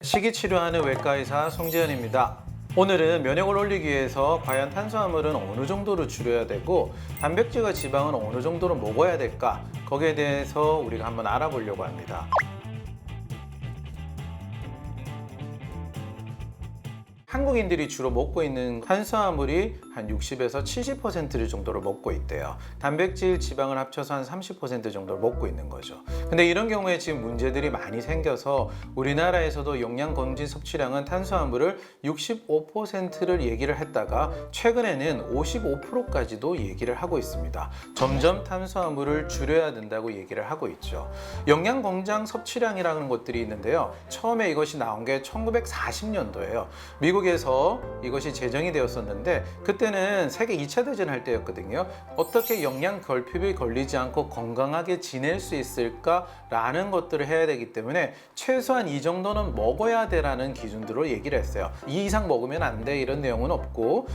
식이치료하는 외과의사 송재현입니다. 오늘은 면역을 올리기 위해서 과연 탄수화물은 어느 정도로 줄여야 되고 단백질과 지방은 어느 정도로 먹어야 될까? 거기에 대해서 우리가 한번 알아보려고 합니다. 한국인들이 주로 먹고 있는 탄수화물이 한 60에서 70% 정도를 먹고 있대요. 단백질, 지방을 합쳐서 한 30% 정도를 먹고 있는 거죠. 근데 이런 경우에 지금 문제들이 많이 생겨서 우리나라에서도 영양검진 섭취량은 탄수화물을 65%를 얘기를 했다가 최근에는 55%까지도 얘기를 하고 있습니다. 점점 탄수화물을 줄여야 된다고 얘기를 하고 있죠. 영양검장 섭취량이라는 것들이 있는데요. 처음에 이것이 나온 게 1940년도예요. 미국에서 이것이 제정이 되었었는데 그때는 세계 2차 대전 할 때였거든요. 어떻게 영양 결핍이 걸리지 않고 건강하게 지낼 수 있을까라는 것들을 해야 되기 때문에 최소한 이 정도는 먹어야 돼라는 기준들로 얘기를 했어요. 이 이상 먹으면 안 돼 이런 내용은 없고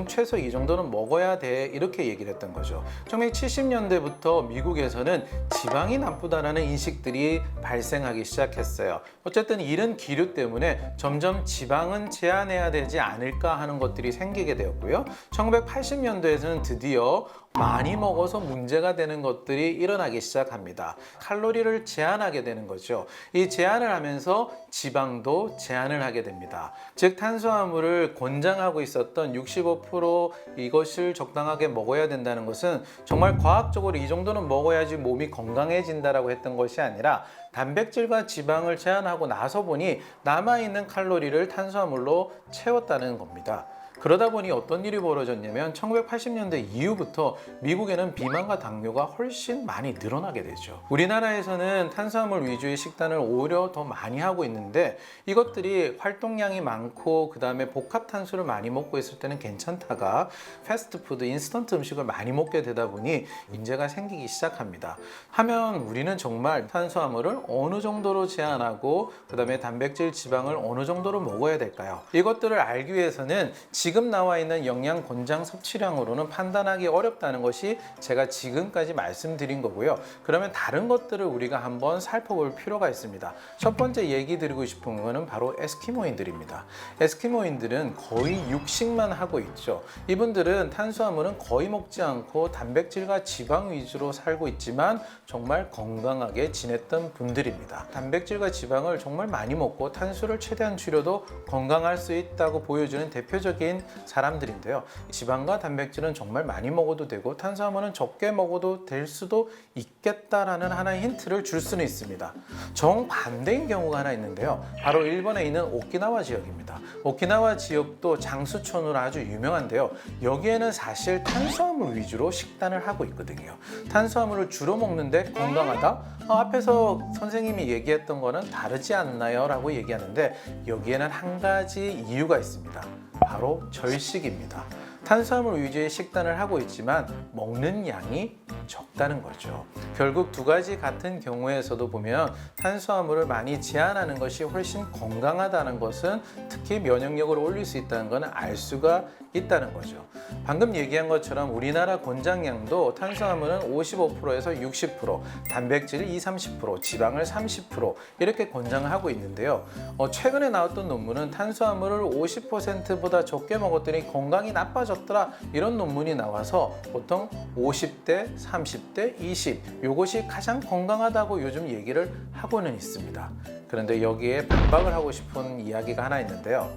최소 이 정도는 먹어야 돼 이렇게 얘기를 했던 거죠. 1970년대부터 미국에서는 지방이 나쁘다라는 인식들이 발생하기 시작했어요. 어쨌든 이런 기류 때문에 점점 지방은 제한해야 되지 않을까 하는 것들이 생기게 되었고요. 1980년도에서는 드디어 많이 먹어서 문제가 되는 것들이 일어나기 시작합니다. 칼로리를 제한하게 되는 거죠. 이 제한을 하면서 지방도 제한을 하게 됩니다. 즉 탄수화물을 권장하고 있었던 65% 이것을 적당하게 먹어야 된다는 것은 정말 과학적으로 이 정도는 먹어야지 몸이 건강해진다라고 했던 것이 아니라 단백질과 지방을 제한하고 나서 보니 남아있는 칼로리를 탄수화물로 채웠다는 겁니다. 그러다 보니 어떤 일이 벌어졌냐면 1980년대 이후부터 미국에는 비만과 당뇨가 훨씬 많이 늘어나게 되죠. 우리나라에서는 탄수화물 위주의 식단을 오히려 더 많이 하고 있는데 이것들이 활동량이 많고 그 다음에 복합 탄수를 많이 먹고 있을 때는 괜찮다가 패스트푸드, 인스턴트 음식을 많이 먹게 되다 보니 문제가 생기기 시작합니다. 하면 우리는 정말 탄수화물을 어느 정도로 제한하고 그 다음에 단백질, 지방을 어느 정도로 먹어야 될까요? 이것들을 알기 위해서는 지금 나와 있는 영양 권장 섭취량으로는 판단하기 어렵다는 것이 제가 지금까지 말씀드린 거고요. 그러면 다른 것들을 우리가 한번 살펴볼 필요가 있습니다. 첫 번째 얘기 드리고 싶은 거는 바로 에스키모인들입니다. 에스키모인들은 거의 육식만 하고 있죠. 이분들은 탄수화물은 거의 먹지 않고 단백질과 지방 위주로 살고 있지만 정말 건강하게 지냈던 분들입니다. 단백질과 지방을 정말 많이 먹고 탄수를 최대한 줄여도 건강할 수 있다고 보여주는 대표적인 사람들인데요. 지방과 단백질은 정말 많이 먹어도 되고 탄수화물은 적게 먹어도 될 수도 있겠다라는 하나의 힌트를 줄 수는 있습니다. 정반대인 경우가 하나 있는데요. 바로 일본에 있는 오키나와 지역입니다. 오키나와 지역도 장수촌으로 아주 유명한데요. 여기에는 사실 탄수화물 위주로 식단을 하고 있거든요. 탄수화물을 주로 먹는데 건강하다? 앞에서 선생님이 얘기했던 거는 다르지 않나요? 라고 얘기하는데 여기에는 한 가지 이유가 있습니다. 바로 절식입니다. 탄수화물 위주의 식단을 하고 있지만 먹는 양이 적다는 거죠. 결국 두 가지 같은 경우에서도 보면 탄수화물을 많이 제한하는 것이 훨씬 건강하다는 것은 특히 면역력을 올릴 수 있다는 것은 알 수가 있다는 거죠. 방금 얘기한 것처럼 우리나라 권장량도 탄수화물은 55%에서 60%, 단백질을 20-30%, 지방을 30% 이렇게 권장을 하고 있는데요. 최근에 나왔던 논문은 탄수화물을 50%보다 적게 먹었더니 건강이 나빠졌더라 이런 논문이 나와서 보통 50대, 30대, 20 이것이 가장 건강하다고 요즘 얘기를 하고는 있습니다. 그런데 여기에 반박을 하고 싶은 이야기가 하나 있는데요.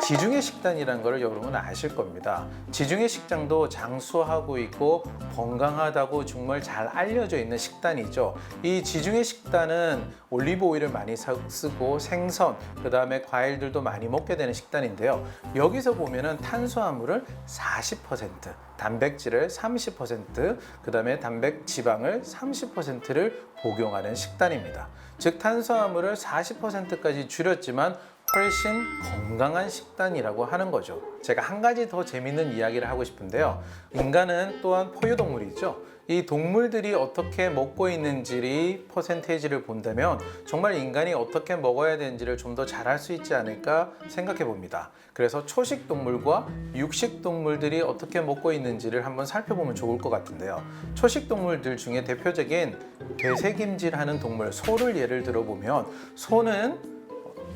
지중해 식단이라는 걸 여러분은 아실 겁니다. 지중해 식장도 장수하고 있고 건강하다고 정말 잘 알려져 있는 식단이죠. 이 지중해 식단은 올리브 오일을 많이 쓰고 생선, 그 다음에 과일들도 많이 먹게 되는 식단인데요. 여기서 보면은 탄수화물을 40%, 단백질을 30%, 그 다음에 지방을 30%를 복용하는 식단입니다. 즉 탄수화물을 40%까지 줄였지만 훨씬 건강한 식단이라고 하는 거죠. 제가 한 가지 더 재밌는 이야기를 하고 싶은데요. 인간은 또한 포유동물이죠. 이 동물들이 어떻게 먹고 있는지 퍼센테이지를 본다면 정말 인간이 어떻게 먹어야 되는지를 좀 더 잘 알 수 있지 않을까 생각해 봅니다. 그래서 초식 동물과 육식 동물들이 어떻게 먹고 있는지를 한번 살펴보면 좋을 것 같은데요. 초식 동물들 중에 대표적인 되새김질하는 동물, 소를 예를 들어 보면 소는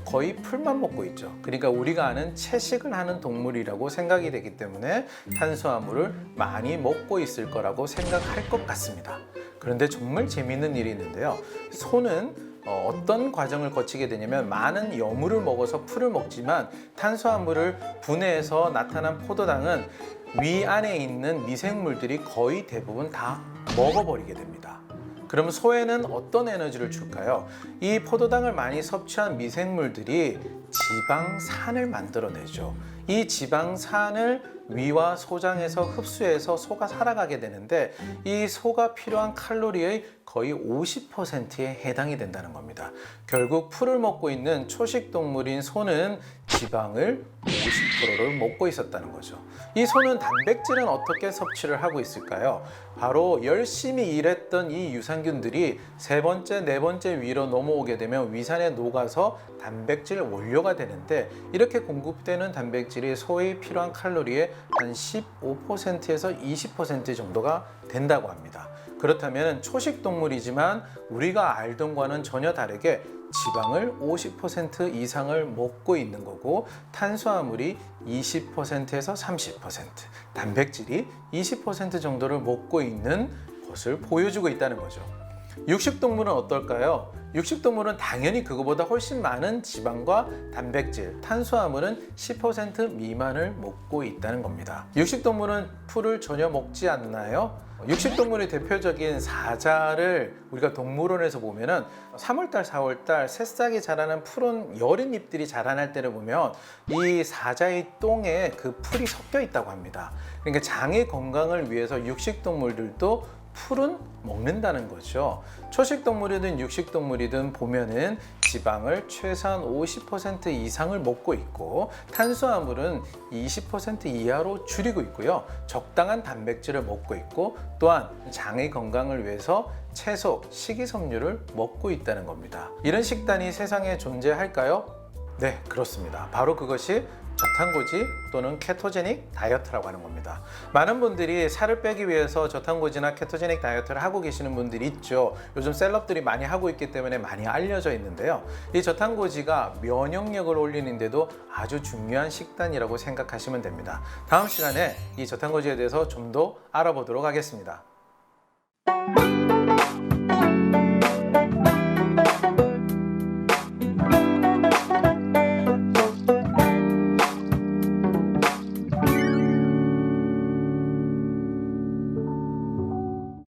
거의 풀만 먹고 있죠. 그러니까 우리가 아는 채식을 하는 동물이라고 생각이 되기 때문에 탄수화물을 많이 먹고 있을 거라고 생각할 것 같습니다. 그런데 정말 재미있는 일이 있는데요. 소는 어떤 과정을 거치게 되냐면 많은 여물을 먹어서 풀을 먹지만 탄수화물을 분해해서 나타난 포도당은 위 안에 있는 미생물들이 거의 대부분 다 먹어버리게 됩니다. 그럼 소에는 어떤 에너지를 줄까요? 이 포도당을 많이 섭취한 미생물들이 지방산을 만들어내죠. 이 지방산을 위와 소장에서 흡수해서 소가 살아가게 되는데 이 소가 필요한 칼로리의 거의 50%에 해당이 된다는 겁니다. 결국 풀을 먹고 있는 초식 동물인 소는 지방을 50%를 먹고 있었다는 거죠. 이 소는 단백질은 어떻게 섭취를 하고 있을까요? 바로 열심히 일했던 이 유산균들이 세 번째, 네 번째 위로 넘어오게 되면 위산에 녹아서 단백질 원료가 되는데 이렇게 공급되는 단백질이 소에 필요한 칼로리의 한 15%에서 20% 정도가 된다고 합니다. 그렇다면 초식 동물이지만 우리가 알던 거와는 전혀 다르게 지방을 50% 이상을 먹고 있는 거고 탄수화물이 20%에서 30%, 단백질이 20% 정도를 먹고 있는 것을 보여주고 있다는 거죠. 육식동물은 어떨까요? 육식동물은 당연히 그거보다 훨씬 많은 지방과 단백질, 탄수화물은 10% 미만을 먹고 있다는 겁니다. 육식동물은 풀을 전혀 먹지 않나요? 육식동물의 대표적인 사자를 우리가 동물원에서 보면은 3월달, 4월달 새싹이 자라는 푸른 여린 잎들이 자라날 때를 보면 이 사자의 똥에 그 풀이 섞여 있다고 합니다. 그러니까 장의 건강을 위해서 육식동물들도 풀은 먹는다는 거죠. 초식동물이든 육식동물이든 보면은 지방을 최소한 50% 이상을 먹고 있고 탄수화물은 20% 이하로 줄이고 있고요. 적당한 단백질을 먹고 있고 또한 장의 건강을 위해서 채소, 식이섬유를 먹고 있다는 겁니다. 이런 식단이 세상에 존재할까요? 네, 그렇습니다. 바로 그것이 저탄고지 또는 케토제닉 다이어트라고 하는 겁니다. 많은 분들이 살을 빼기 위해서 저탄고지나 케토제닉 다이어트를 하고 계시는 분들이 있죠. 요즘 셀럽들이 많이 하고 있기 때문에 많이 알려져 있는데요. 이 저탄고지가 면역력을 올리는데도 아주 중요한 식단이라고 생각하시면 됩니다. 다음 시간에 이 저탄고지에 대해서 좀 더 알아보도록 하겠습니다.